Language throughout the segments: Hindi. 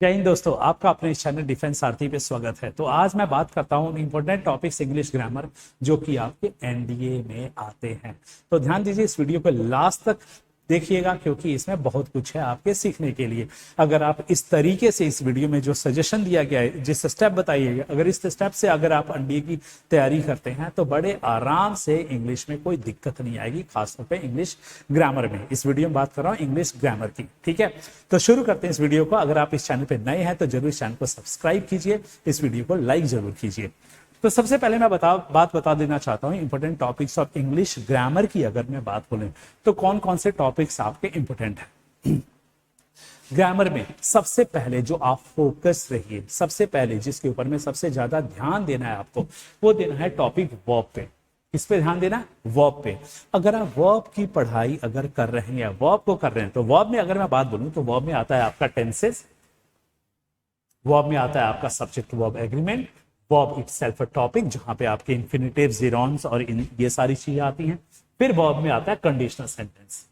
जय हिंद दोस्तों, आपका अपने इस चैनल डिफेंस सारथी पे स्वागत है। तो आज मैं बात करता हूँ इंपॉर्टेंट टॉपिक्स इंग्लिश ग्रामर जो कि आपके एनडीए में आते हैं। तो ध्यान दीजिए, इस वीडियो को लास्ट तक देखिएगा क्योंकि इसमें बहुत कुछ है आपके सीखने के लिए। अगर आप इस तरीके से इस वीडियो में जो सजेशन दिया गया है, जिस स्टेप बताइएगा, अगर इस स्टेप से अगर आप एनडीए की तैयारी करते हैं तो बड़े आराम से इंग्लिश में कोई दिक्कत नहीं आएगी, खासतौर पे इंग्लिश ग्रामर में। इस वीडियो में बात कर रहा हूँ इंग्लिश ग्रामर की, ठीक है। तो शुरू करते हैं इस वीडियो को। अगर आप इस चैनल पे नए हैं तो जरूर इस चैनल को सब्सक्राइब कीजिए, इस वीडियो को लाइक जरूर कीजिए। तो सबसे पहले मैं बात बता देना चाहता हूं important topics of English grammar की। अगर मैं बात बोलूं तो कौन कौन से टॉपिक्स आपके इंपॉर्टेंट हैं ग्रामर में। सबसे पहले जो आप फोकस रहिए, सबसे पहले जिसके ऊपर में सबसे ज्यादा ध्यान देना है आपको, वो देना है टॉपिक वर्ब पे। किस पे ध्यान देना? वर्ब पे। अगर आप वर्ब की पढ़ाई अगर कर रहे हैं या वर्ब को कर रहे हैं तो वर्ब में अगर मैं बात बोलूं तो वर्ब में आता है आपका टेंसेस, वर्ब में आता है आपका subject verb agreement, verb itself a topic जहां पे आपके इंफिनिटिव, ज़ीरोन्स और ये सारी चीजें आती हैं। फिर वर्ब में आता है कंडीशनल सेंटेंस।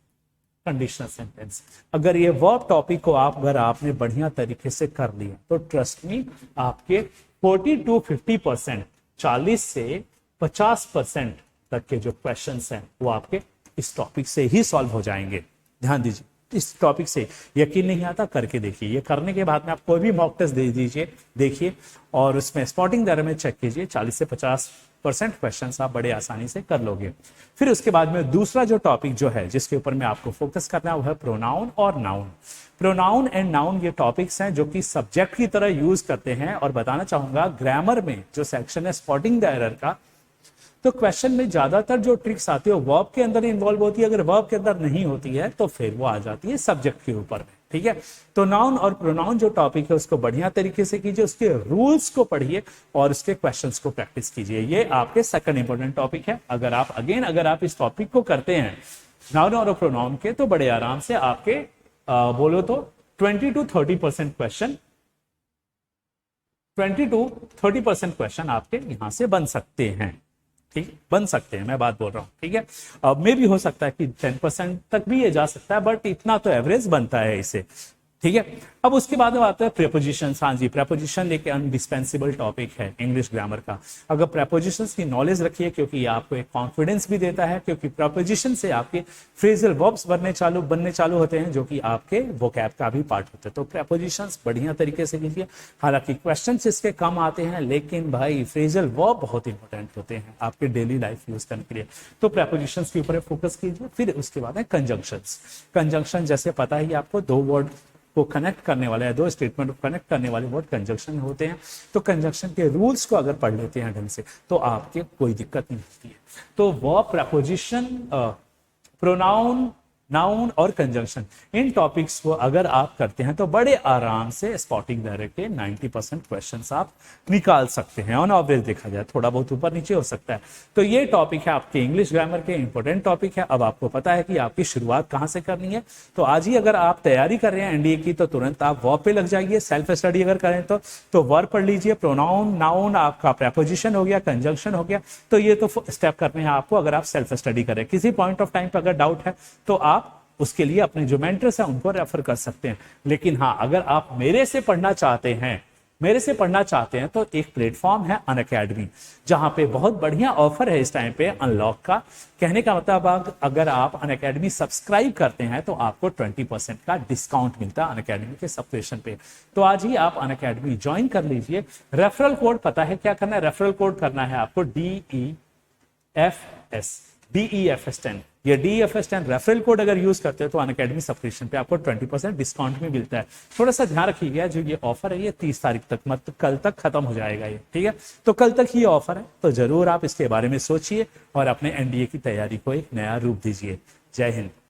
कंडीशनल सेंटेंस अगर ये वर्ब टॉपिक को अगर आपने बढ़िया तरीके से कर लिया तो ट्रस्ट मी, आपके 40 to 50%, 40 से 50% तक के जो क्वेश्चंस हैं वो आपके इस टॉपिक से ही सॉल्व हो जाएंगे। ध्यान दीजिए, इस टॉपिक से यकीन नहीं आता करके देखिए। ये करने के बाद में आप कोई भी मॉक टेस्ट दे दीजिए, देखिए और उसमें स्पॉटिंग दर में चेक कीजिए, 40 से 50% क्वेश्चन आप बड़े आसानी से कर लोगे। फिर उसके बाद में दूसरा जो टॉपिक जो है जिसके ऊपर में आपको फोकस करना है वो है प्रोनाउन और नाउन। प्रोनाउन एंड नाउन ये टॉपिक्स हैं जो कि सब्जेक्ट की तरह यूज करते हैं। और बताना चाहूंगा ग्रामर में जो सेक्शन है स्पॉटिंग द एरर का, तो क्वेश्चन में ज्यादातर जो ट्रिक्स आती है वो वर्ब के अंदर इन्वॉल्व होती है। अगर वर्ब के अंदर नहीं होती है तो फिर वो आ जाती है सब्जेक्ट के ऊपर में, ठीक है। तो नाउन और प्रोनाउन जो टॉपिक है उसको बढ़िया तरीके से कीजिए, उसके रूल्स को पढ़िए और उसके क्वेश्चंस को प्रैक्टिस कीजिए। ये आपके सेकंड इंपॉर्टेंट टॉपिक है। अगर आप इस टॉपिक को करते हैं नाउन और प्रोनाउन के, तो बड़े आराम से आपके बोलो तो 20 to 30% क्वेश्चन, 20 to 30% क्वेश्चन आपके यहां से बन सकते हैं, ठीक, बन सकते हैं, मैं बात बोल रहा हूं, ठीक है। अब मे भी हो सकता है कि 10% तक भी ये जा सकता है, बट इतना तो एवरेज बनता है इसे, ठीक है। अब उसके बाद में आता है प्रेपोजिशन। हाँ जी, प्रेपोजिशन एक अनडिस्पेंसिबल टॉपिक है इंग्लिश ग्रामर का। अगर प्रेपोजिशंस की नॉलेज रखिए क्योंकि ये आपको एक कॉन्फिडेंस भी देता है, क्योंकि प्रेपोजिशन से आपके फ्रेजल वर्ब्स बनने चालू होते हैं जो कि आपके वोकैब का भी पार्ट होते हैं। तो प्रेपोजिशंस बढ़िया तरीके से कीजिए। हालांकि क्वेश्चंस इसके कम आते हैं लेकिन भाई फ्रेजल वर्ब बहुत इंपॉर्टेंट होते हैं आपके डेली लाइफ यूज करने के लिए। तो प्रेपोजिशंस के ऊपर फोकस कीजिए। फिर उसके बाद है कंजंक्शंस। कंजंक्शन जैसे पता ही आपको, दो वर्ड को कनेक्ट करने वाले या दो स्टेटमेंट को कनेक्ट करने वाले वर्ड कंजंक्शन होते हैं। तो कंजंक्शन के रूल्स को अगर पढ़ लेते हैं ढंग से तो आपके कोई दिक्कत नहीं होती है। तो वर्ब, प्रेपोजिशन, प्रोनाउन, नाउन और कंजंक्शन, इन टॉपिक्स को अगर आप करते हैं तो बड़े आराम से स्पॉटिंग द एरर के 90% क्वेश्चंस आप निकाल सकते हैं। ऑन एवरेज देखा जाए थोड़ा बहुत ऊपर नीचे हो सकता है। तो ये टॉपिक है आपके इंग्लिश ग्रामर के, इंपॉर्टेंट टॉपिक है। अब आपको पता है कि आपकी शुरुआत कहां से करनी है। तो आज ही अगर आप तैयारी कर रहे हैं एनडीए की तो तुरंत आप वर्ब पे लग जाइए। सेल्फ स्टडी अगर करें तो वर्ब पढ़ लीजिए, प्रोनाउन, नाउन, आपका प्रेपोजिशन हो गया, कंजंक्शन हो गया। तो ये तो स्टेप करने हैं आपको अगर आप सेल्फ स्टडी करें। किसी पॉइंट ऑफ टाइम पर अगर डाउट है तो आप उसके लिए अपने जो मेंटर्स हैं उनको रेफर कर सकते हैं। लेकिन हाँ, अगर आप मेरे से पढ़ना चाहते हैं तो एक प्लेटफॉर्म है अनअकैडमी, जहां पे बहुत बढ़िया ऑफर है इस टाइम पे अनलॉक का। कहने का मतलब अगर आप अनअकैडमी सब्सक्राइब करते हैं तो आपको 20% का डिस्काउंट मिलता है अनअकैडमी के सब्सक्रिप्शन पे। तो आज ही आप अनअकैडमी ज्वाइन कर लीजिए। रेफरल कोड पता है क्या करना है? रेफरल कोड करना है आपको DEFS10। ये DEFS10 रेफरल कोड अगर यूज करते हो तो अनअकैडमी सब्सक्रिप्शन पे आपको 20% डिस्काउंट में मिलता है। थोड़ा सा ध्यान रखिएगा, जो ये ऑफर है ये 30 तारीख तक, मतलब कल तक खत्म हो जाएगा ये, ठीक है। तो कल तक ही ऑफर है, तो जरूर आप इसके बारे में सोचिए और अपने एनडीए की तैयारी को एक नया रूप दीजिए। जय हिंद।